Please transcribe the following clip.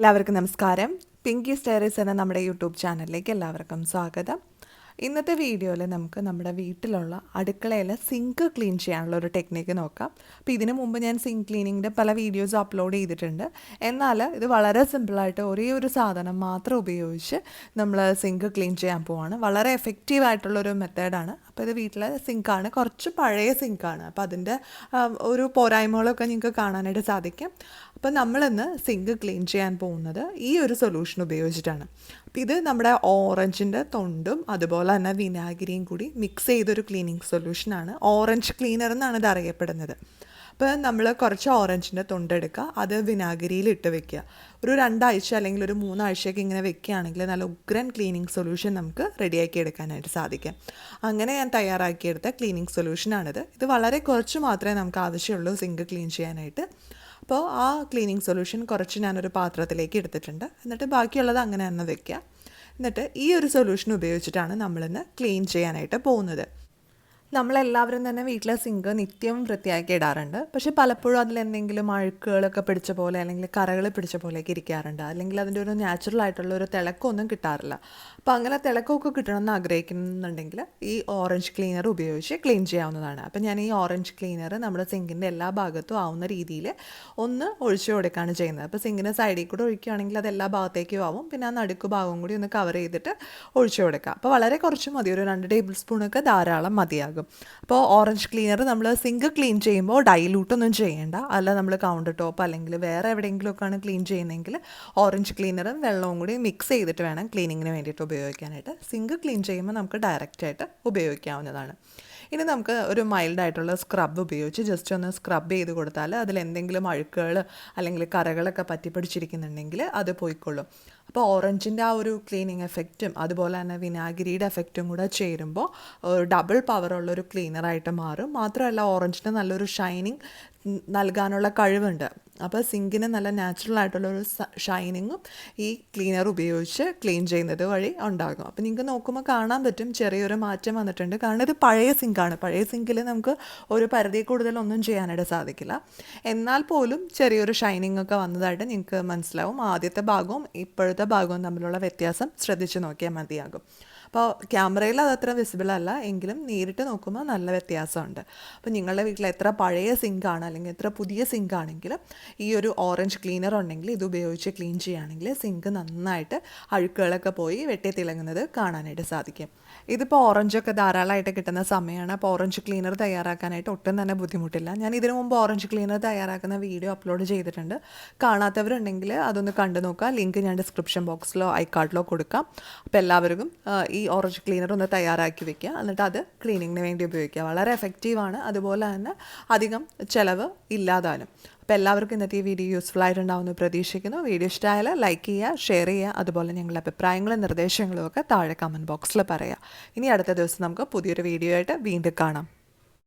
എല്ലാവർക്കും നമസ്കാരം. പിങ്കി സ്റ്റൈറീസ് എന്ന നമ്മുടെ യൂട്യൂബ് ചാനലിലേക്ക് എല്ലാവർക്കും സ്വാഗതം. ഇന്നത്തെ വീഡിയോയിൽ നമുക്ക് നമ്മുടെ വീട്ടിലുള്ള അടുക്കളയിലെ സിങ്ക് ക്ലീൻ ചെയ്യാനുള്ള ഒരു ടെക്നിക്ക് നോക്കാം. അപ്പോൾ ഇതിനു മുമ്പ് ഞാൻ സിങ്ക് ക്ലീനിങ്ങിൻ്റെ പല വീഡിയോസ് അപ്ലോഡ് ചെയ്തിട്ടുണ്ട്. എന്നാൽ ഇത് വളരെ സിമ്പിളായിട്ട് ഒരേ ഒരു സാധനം മാത്രം ഉപയോഗിച്ച് നമ്മൾ സിങ്ക് ക്ലീൻ ചെയ്യാൻ പോവാണ്. വളരെ എഫക്റ്റീവായിട്ടുള്ളൊരു മെത്തേഡാണ്. അപ്പോൾ ഇത് വീട്ടിലെ സിങ്കാണ്, കുറച്ച് പഴയ സിങ്കാണ്. അപ്പോൾ അതിൻ്റെ ഒരു പോരായ്മകളൊക്കെ നിങ്ങൾക്ക് കാണാനായിട്ട് സാധിക്കും. അപ്പോൾ നമ്മളിന്ന് സിങ്ക് ക്ലീൻ ചെയ്യാൻ പോകുന്നത് ഈ ഒരു സൊല്യൂഷൻ ഉപയോഗിച്ചിട്ടാണ്. അപ്പോൾ ഇത് നമ്മുടെ ഓറഞ്ചിൻ്റെ തൊണ്ടും അതുപോലെ തന്നെ വിനാഗിരിയും കൂടി മിക്സ് ചെയ്തൊരു ക്ലീനിങ് സൊല്യൂഷനാണ്. ഓറഞ്ച് ക്ലീനർ എന്നാണ് ഇത് അറിയപ്പെടുന്നത്. അപ്പോൾ നമ്മൾ കുറച്ച് ഓറഞ്ചിൻ്റെ തൊണ്ടെടുക്കുക, അത് വിനാഗിരിയിൽ ഇട്ട് വെക്കുക. ഒരു 2 ആഴ്ച അല്ലെങ്കിൽ ഒരു 3 ആഴ്ചയൊക്കെ ഇങ്ങനെ വെക്കുകയാണെങ്കിൽ നല്ല ഉഗ്രൻ ക്ലീനിങ് സൊല്യൂഷൻ നമുക്ക് റെഡിയാക്കി എടുക്കാനായിട്ട് സാധിക്കും. അങ്ങനെ ഞാൻ തയ്യാറാക്കിയെടുത്ത ക്ലീനിങ് സൊല്യൂഷനാണിത്. ഇത് വളരെ കുറച്ച് മാത്രമേ നമുക്ക് ആവശ്യമുള്ളൂ സിങ്ക് ക്ലീൻ ചെയ്യാനായിട്ട്. അപ്പോൾ ആ ക്ലീനിങ് സൊല്യൂഷൻ കുറച്ച് ഞാനൊരു പാത്രത്തിലേക്ക് എടുത്തിട്ടുണ്ട്. എന്നിട്ട് ബാക്കിയുള്ളത് അങ്ങനെ തന്നെ വെക്കുക. എന്നിട്ട് ഈ ഒരു സൊല്യൂഷൻ ഉപയോഗിച്ചിട്ടാണ് നമ്മളിന്ന് ക്ലീൻ ചെയ്യാനായിട്ട് പോകുന്നത്. നമ്മളെല്ലാവരും തന്നെ വീട്ടിലെ സിങ്ക് നിത്യവും വൃത്തിയാക്കി ഇടാറുണ്ട്. പക്ഷേ പലപ്പോഴും അതിലെന്തെങ്കിലും അഴുക്കുകളൊക്കെ പിടിച്ച പോലെ അല്ലെങ്കിൽ കറകൾ പിടിച്ച പോലെയൊക്കെ ഇരിക്കാറുണ്ട്. അല്ലെങ്കിൽ അതിൻ്റെ ഒരു നാച്ചുറൽ ആയിട്ടുള്ള ഒരു തിളക്കമൊന്നും കിട്ടാറില്ല. അപ്പോൾ അങ്ങനെ തിളക്കമൊക്കെ കിട്ടണമെന്ന് ആഗ്രഹിക്കുന്നുണ്ടെങ്കിൽ ഈ ഓറഞ്ച് ക്ലീനർ ഉപയോഗിച്ച് ക്ലീൻ ചെയ്യാവുന്നതാണ്. അപ്പോൾ ഞാൻ ഈ ഓറഞ്ച് ക്ലീനർ നമ്മുടെ സിങ്കിൻ്റെ എല്ലാ ഭാഗത്തും ആവുന്ന രീതിയിൽ ഒന്ന് ഒഴിച്ചു കൊടുക്കുകയാണ് ചെയ്യുന്നത്. അപ്പോൾ സിങ്കിൻ്റെ സൈഡിൽ കൂടെ ഒഴിക്കുകയാണെങ്കിൽ അത് എല്ലാ ഭാഗത്തേക്കും ആവും. പിന്നെ ആ നടുക്ക് ഭാഗവും കൂടി ഒന്ന് കവർ ചെയ്തിട്ട് ഒഴിച്ചു കൊടുക്കുക. അപ്പോൾ വളരെ കുറച്ച് മതി, ഒരു 2 ടേബിൾ സ്പൂണൊക്കെ ധാരാളം മതിയാകും. അപ്പോൾ ഓറഞ്ച് ക്ലീനർ നമ്മൾ സിങ്ക് ക്ലീൻ ചെയ്യുമ്പോൾ ഡൈലൂട്ടൊന്നും ചെയ്യേണ്ട. അല്ല നമ്മൾ കൗണ്ടർ ടോപ്പ് അല്ലെങ്കിൽ വേറെ എവിടെയെങ്കിലുമൊക്കെയാണ് ക്ലീൻ ചെയ്യുന്നതെങ്കിൽ ഓറഞ്ച് ക്ലീനറും വെള്ളവും കൂടി മിക്സ് ചെയ്തിട്ട് വേണം ക്ലീനിങ്ങിന് വേണ്ടിയിട്ട് ഉപയോഗിക്കാനായിട്ട്. സിങ്ക് ക്ലീൻ ചെയ്യുമ്പോൾ നമുക്ക് ഡയറക്റ്റായിട്ട് ഉപയോഗിക്കാവുന്നതാണ്. ഇനി നമുക്ക് ഒരു മൈൽഡായിട്ടുള്ള സ്ക്രബ് ഉപയോഗിച്ച് ജസ്റ്റ് ഒന്ന് സ്ക്രബ് ചെയ്ത് കൊടുത്താൽ അതിലെന്തെങ്കിലും അഴുക്കുകൾ അല്ലെങ്കിൽ കറകളൊക്കെ പറ്റിപ്പിടിച്ചിരിക്കുന്നുണ്ടെങ്കിൽ അത് പോയിക്കൊള്ളും. അപ്പോൾ ഓറഞ്ചിൻ്റെ ആ ഒരു ക്ലീനിങ് എഫക്റ്റും അതുപോലെ തന്നെ വിനാഗിരിയുടെ എഫക്റ്റും കൂടെ ചേരുമ്പോൾ ഒരു ഡബിൾ പവറുള്ളൊരു ക്ലീനറായിട്ട് മാറും. മാത്രമല്ല ഓറഞ്ചിന് നല്ലൊരു ഷൈനിങ് നൽകാനുള്ള കഴിവുണ്ട്. അപ്പോൾ സിങ്കിന് നല്ല നാച്ചുറൽ ആയിട്ടുള്ളൊരു ഷൈനിങ്ങും ഈ ക്ലീനർ ഉപയോഗിച്ച് ക്ലീൻ ചെയ്യുന്നത് വഴി ഉണ്ടാകും. അപ്പോൾ നിങ്ങൾക്ക് നോക്കുമ്പോൾ കാണാൻ പറ്റും ചെറിയൊരു മാറ്റം വന്നിട്ടുണ്ട്. കാരണം ഇത് പഴയ സിങ്കാണ്. പഴയ സിങ്കിൽ നമുക്ക് ഒരു പരിധി കൂടുതലൊന്നും ചെയ്യാനായിട്ട് സാധിക്കില്ല. എന്നാൽ പോലും ചെറിയൊരു ഷൈനിങ് ഒക്കെ വന്നതായിട്ട് നിങ്ങൾക്ക് മനസ്സിലാവും. ആദ്യത്തെ ഭാഗവും ഇപ്പോഴത്തെ ഭാഗവും തമ്മിലുള്ള വ്യത്യാസം ശ്രദ്ധിച്ച് നോക്കിയാൽ മതിയാകും. അപ്പോൾ ക്യാമറയിൽ അതത്ര വിസിബിൾ അല്ല, എങ്കിലും നേരിട്ട് നോക്കുമ്പോൾ നല്ല വ്യത്യാസമുണ്ട്. അപ്പോൾ നിങ്ങളുടെ വീട്ടിൽ എത്ര പഴയ സിങ്കാണ് അല്ലെങ്കിൽ എത്ര പുതിയ സിങ്കാണെങ്കിലും ഈ ഒരു ഓറഞ്ച് ക്ലീനർ ഉണ്ടെങ്കിൽ ഇത് ഉപയോഗിച്ച് ക്ലീൻ ചെയ്യുകയാണെങ്കിൽ സിങ്ക് നന്നായിട്ട് അഴുക്കുകളൊക്കെ പോയി വെട്ടി തിളങ്ങുന്നത് കാണാനായിട്ട് സാധിക്കും. ഇതിപ്പോൾ ഓറഞ്ചൊക്കെ ധാരാളമായിട്ട് കിട്ടുന്ന സമയമാണ്. അപ്പോൾ ഓറഞ്ച് ക്ലീനർ തയ്യാറാക്കാനായിട്ട് ഒട്ടും തന്നെ ബുദ്ധിമുട്ടില്ല. ഞാൻ ഇതിനു മുമ്പ് ഓറഞ്ച് ക്ലീനർ തയ്യാറാക്കുന്ന വീഡിയോ അപ്ലോഡ് ചെയ്തിട്ടുണ്ട്. കാണാത്തവരുണ്ടെങ്കിൽ അതൊന്ന് കണ്ടു നോക്കുക. ലിങ്ക് ഞാൻ ഡിസ്ക്രിപ്ഷൻ ബോക്സിലോ ഐക്കാർഡിലോ കൊടുക്കാം. അപ്പോൾ എല്ലാവർക്കും ഈ ഓറഞ്ച് ക്ലീനർ ഒന്ന് തയ്യാറാക്കി വെക്കുക. എന്നിട്ട് അത് ക്ലീനിങ്ങിന് വേണ്ടി ഉപയോഗിക്കുക. വളരെ എഫക്റ്റീവാണ്. അതുപോലെ തന്നെ അധികം ചിലവ് ഇല്ലാതാനും. അപ്പോൾ എല്ലാവർക്കും ഇന്നത്തെ ഈ വീഡിയോ യൂസ്ഫുൾ ആയിട്ടുണ്ടാവുമെന്ന് പ്രതീക്ഷിക്കുന്നു. വീഡിയോ ഇഷ്ടമായാൽ ലൈക്ക് ചെയ്യുക, ഷെയർ ചെയ്യുക. അതുപോലെ നിങ്ങളുടെ അഭിപ്രായങ്ങളും നിർദ്ദേശങ്ങളും ഒക്കെ താഴെ കമൻറ്റ് ബോക്സിൽ പറയുക. ഇനി അടുത്ത ദിവസം നമുക്ക് പുതിയൊരു വീഡിയോ ആയിട്ട് വീണ്ടും കാണാം.